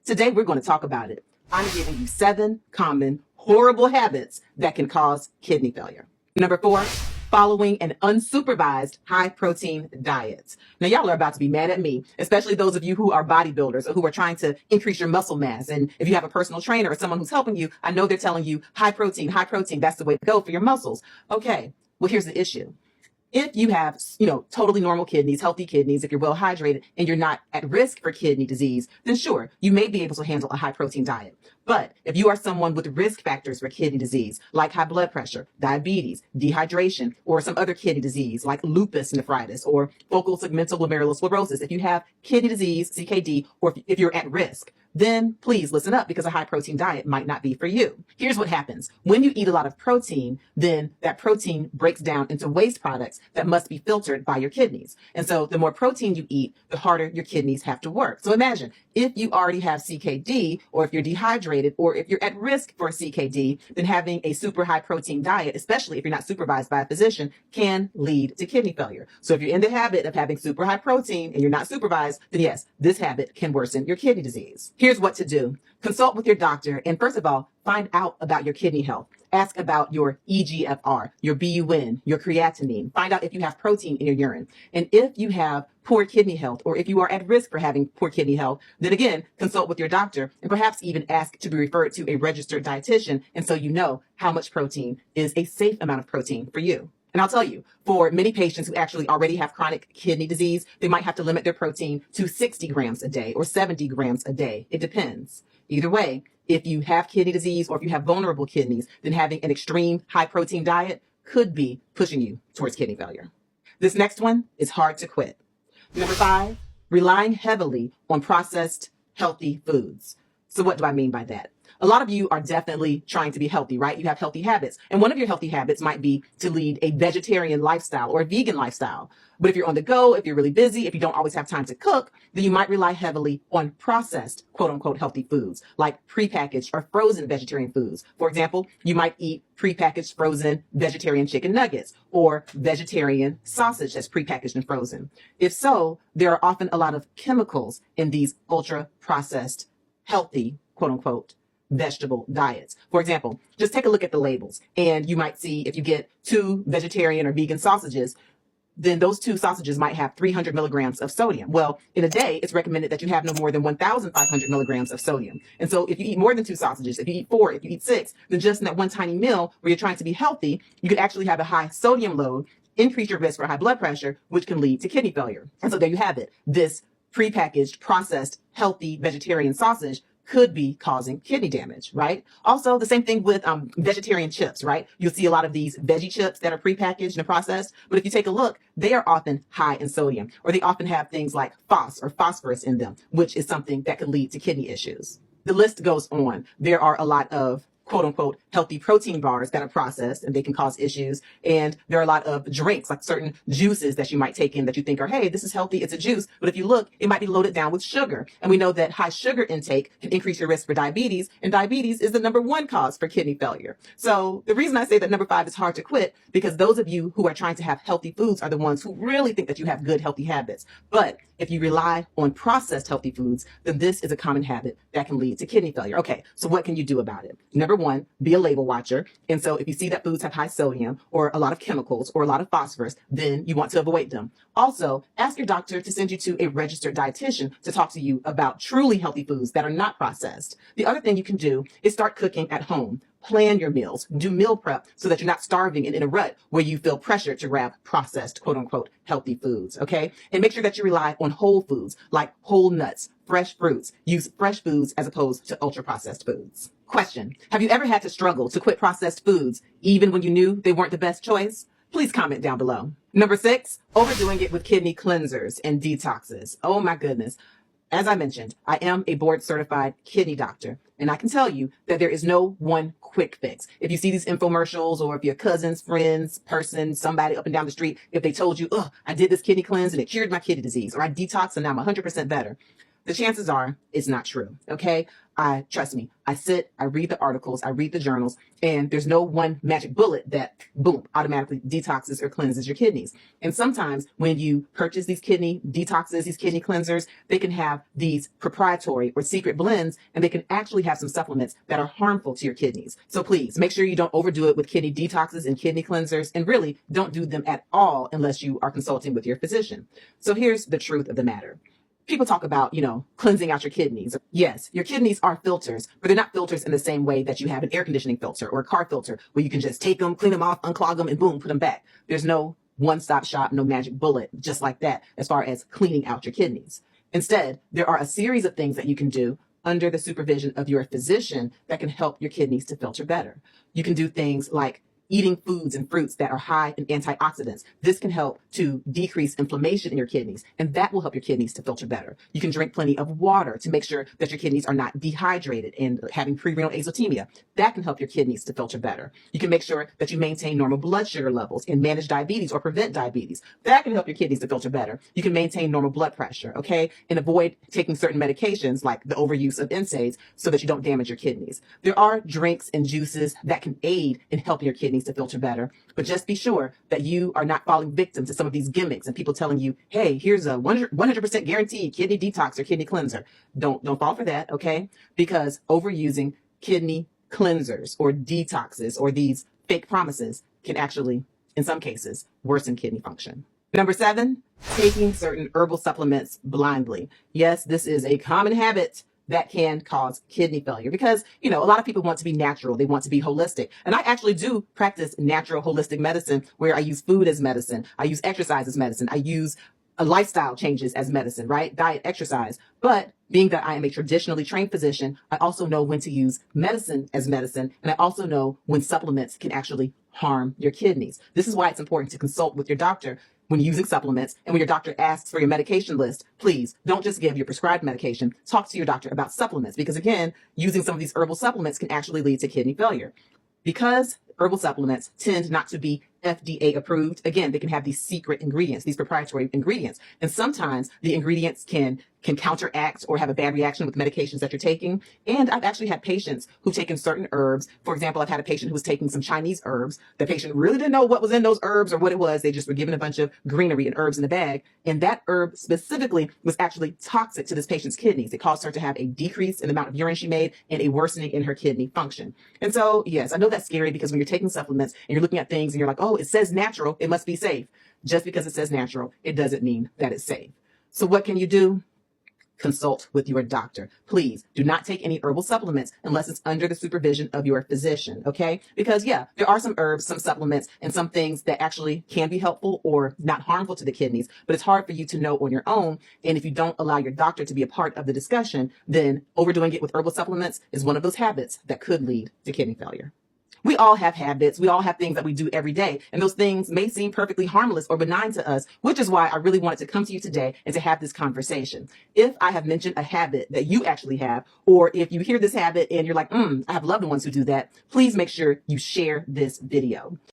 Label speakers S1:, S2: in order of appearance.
S1: Today, we're going to talk about it. I'm giving you 7 common, horrible habits that can cause kidney failure. Number 4, following an unsupervised high-protein diet. Now, y'all are about to be mad at me, especially those of you who are bodybuilders or who are trying to increase your muscle mass. And if you have a personal trainer or someone who's helping you, I know they're telling you high protein, that's the way to go for your muscles. Okay, well, here's the issue. If you have, totally normal kidneys, healthy kidneys, if you're well hydrated and you're not at risk for kidney disease, then sure, you may be able to handle a high protein diet. But if you are someone with risk factors for kidney disease, like high blood pressure, diabetes, dehydration, or some other kidney disease like lupus nephritis or focal segmental glomerulosclerosis, if you have kidney disease, CKD, or if you're at risk, then please listen up because a high protein diet might not be for you. Here's what happens. When you eat a lot of protein, then that protein breaks down into waste products that must be filtered by your kidneys. And so the more protein you eat, the harder your kidneys have to work. So imagine if you already have CKD, or if you're dehydrated, or if you're at risk for CKD, then having a super high protein diet, especially if you're not supervised by a physician, can lead to kidney failure. So if you're in the habit of having super high protein and you're not supervised, then yes, this habit can worsen your kidney disease. Here's what to do. Consult with your doctor and first of all, find out about your kidney health. Ask about your EGFR, your BUN, your creatinine. Find out if you have protein in your urine. And if you have poor kidney health, or if you are at risk for having poor kidney health, then again, consult with your doctor and perhaps even ask to be referred to a registered dietitian. And so you know how much protein is a safe amount of protein for you. And I'll tell you, for many patients who actually already have chronic kidney disease, they might have to limit their protein to 60 grams a day or 70 grams a day. It depends. Either way, if you have kidney disease or if you have vulnerable kidneys, then having an extreme high protein diet could be pushing you towards kidney failure. This next one is hard to quit. Number 5, relying heavily on processed healthy foods. So what do I mean by that? A lot of you are definitely trying to be healthy, right? You have healthy habits. And one of your healthy habits might be to lead a vegetarian lifestyle or a vegan lifestyle. But if you're on the go, if you're really busy, if you don't always have time to cook, then you might rely heavily on processed, quote unquote, healthy foods like prepackaged or frozen vegetarian foods. For example, you might eat prepackaged frozen vegetarian chicken nuggets or vegetarian sausage that's prepackaged and frozen. If so, there are often a lot of chemicals in these ultra processed, healthy, quote unquote, vegetable diets. For example, just take a look at the labels and you might see if you get 2 vegetarian or vegan sausages, then those 2 sausages might have 300 milligrams of sodium. Well, in a day, it's recommended that you have no more than 1,500 milligrams of sodium. And so if you eat more than 2 sausages, if you eat 4, if you eat 6, then just in that one tiny meal where you're trying to be healthy, you could actually have a high sodium load, increase your risk for high blood pressure, which can lead to kidney failure. And so there you have it. This prepackaged, processed, healthy vegetarian sausage could be causing kidney damage, right? Also, the same thing with vegetarian chips, right? You'll see a lot of these veggie chips that are prepackaged and processed, but if you take a look, they are often high in sodium, or they often have things like phosphorus in them, which is something that could lead to kidney issues. The list goes on. There are a lot of quote unquote healthy protein bars that are processed and they can cause issues. And there are a lot of drinks, like certain juices that you might take in that you think are, hey, this is healthy, it's a juice. But if you look, it might be loaded down with sugar. And we know that high sugar intake can increase your risk for diabetes, and diabetes is the number 1 cause for kidney failure. So the reason I say that number 5 is hard to quit, because those of you who are trying to have healthy foods are the ones who really think that you have good healthy habits. But if you rely on processed healthy foods, then this is a common habit that can lead to kidney failure. Okay, so what can you do about it? Number 1, be a label watcher. And so if you see that foods have high sodium or a lot of chemicals or a lot of phosphorus, then you want to avoid them. Also, ask your doctor to send you to a registered dietitian to talk to you about truly healthy foods that are not processed. The other thing you can do is start cooking at home. Plan your meals, do meal prep so that you're not starving and in a rut where you feel pressure to grab processed, quote unquote, healthy foods. Okay. And make sure that you rely on whole foods like whole nuts, fresh fruits. Use fresh foods as opposed to ultra processed foods. Question. Have you ever had to struggle to quit processed foods even when you knew they weren't the best choice? Please comment down below. Number 6, overdoing it with kidney cleansers and detoxes. Oh my goodness. As I mentioned, I am a board certified kidney doctor, and I can tell you that there is no one quick fix. If you see these infomercials, or if your cousins, friends, person, somebody up and down the street, if they told you, oh, I did this kidney cleanse and it cured my kidney disease, or I detoxed and now I'm 100% better. the chances are it's not true. Okay. Trust me, I read the articles, I read the journals, and there's no one magic bullet that boom, automatically detoxes or cleanses your kidneys. And sometimes when you purchase these kidney detoxes, these kidney cleansers, they can have these proprietary or secret blends, and they can actually have some supplements that are harmful to your kidneys. So please make sure you don't overdo it with kidney detoxes and kidney cleansers, and really don't do them at all unless you are consulting with your physician. So here's the truth of the matter. People talk about, cleansing out your kidneys. Yes, your kidneys are filters, but they're not filters in the same way that you have an air conditioning filter or a car filter where you can just take them, clean them off, unclog them, and boom, put them back. There's no one-stop shop, no magic bullet just like that as far as cleaning out your kidneys. Instead, there are a series of things that you can do under the supervision of your physician that can help your kidneys to filter better. You can do things like eating foods and fruits that are high in antioxidants. This can help to decrease inflammation in your kidneys, and that will help your kidneys to filter better. You can drink plenty of water to make sure that your kidneys are not dehydrated and having prerenal azotemia. That can help your kidneys to filter better. You can make sure that you maintain normal blood sugar levels and manage diabetes or prevent diabetes. That can help your kidneys to filter better. You can maintain normal blood pressure, okay, and avoid taking certain medications like the overuse of NSAIDs so that you don't damage your kidneys. There are drinks and juices that can aid in helping your kidneys to filter better, but just be sure that you are not falling victim to some of these gimmicks and people telling you, hey, here's a 100% guaranteed kidney detox or kidney cleanser. Don't fall for that, okay? Because overusing kidney cleansers or detoxes or these fake promises can actually, in some cases, worsen kidney function. Number 7, taking certain herbal supplements blindly. Yes, this is a common habit that can cause kidney failure because, a lot of people want to be natural. They want to be holistic. And I actually do practice natural holistic medicine where I use food as medicine. I use exercise as medicine. I use lifestyle changes as medicine, right? Diet, exercise. But being that I am a traditionally trained physician, I also know when to use medicine as medicine. And I also know when supplements can actually harm your kidneys. This is why it's important to consult with your doctor when using supplements, and when your doctor asks for your medication list, please don't just give your prescribed medication. Talk to your doctor about supplements because, again, using some of these herbal supplements can actually lead to kidney failure. Because herbal supplements tend not to be FDA approved, again, they can have these secret ingredients, these proprietary ingredients. And sometimes the ingredients can counteract or have a bad reaction with medications that you're taking. And I've actually had patients who've taken certain herbs. For example, I've had a patient who was taking some Chinese herbs. The patient really didn't know what was in those herbs or what it was. They just were given a bunch of greenery and herbs in a bag. And that herb specifically was actually toxic to this patient's kidneys. It caused her to have a decrease in the amount of urine she made and a worsening in her kidney function. And so, yes, I know that's scary because when you're taking supplements and you're looking at things and you're like, oh, it says natural, it must be safe. Just because it says natural, it doesn't mean that it's safe. So what can you do? Consult with your doctor. Please do not take any herbal supplements unless it's under the supervision of your physician, okay? Because yeah, there are some herbs, some supplements, and some things that actually can be helpful or not harmful to the kidneys, but it's hard for you to know on your own. And if you don't allow your doctor to be a part of the discussion, then overdoing it with herbal supplements is one of those habits that could lead to kidney failure. We all have habits. We all have things that we do every day. And those things may seem perfectly harmless or benign to us, which is why I really wanted to come to you today and to have this conversation. If I have mentioned a habit that you actually have, or if you hear this habit and you're like, I have loved ones who do that, please make sure you share this video.